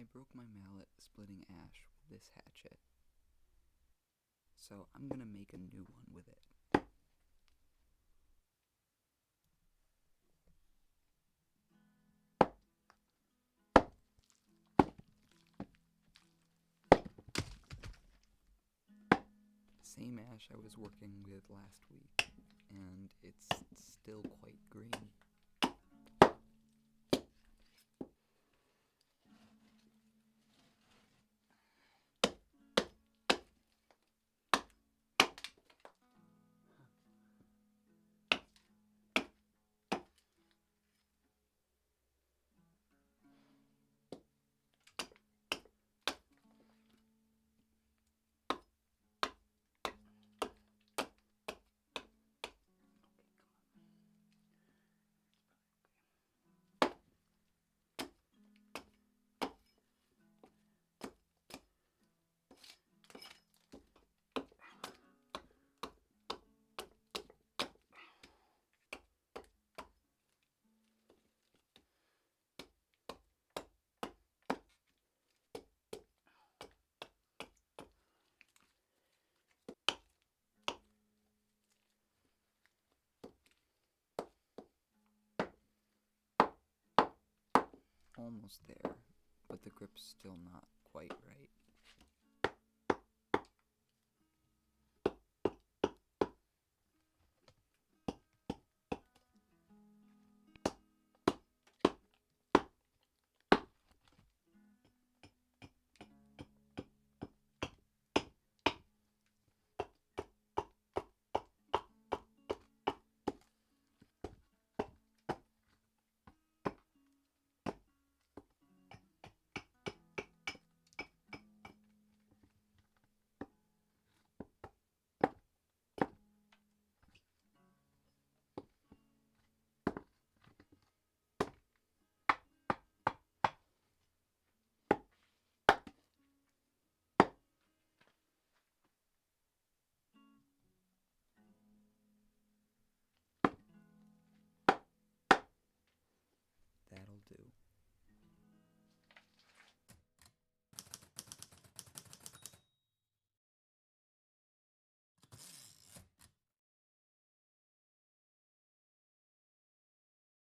I broke my mallet splitting ash with this hatchet, so I'm gonna make a new one with it. Same ash I was working with last week, and it's still quite green. Almost there, but the grip's still not quite right.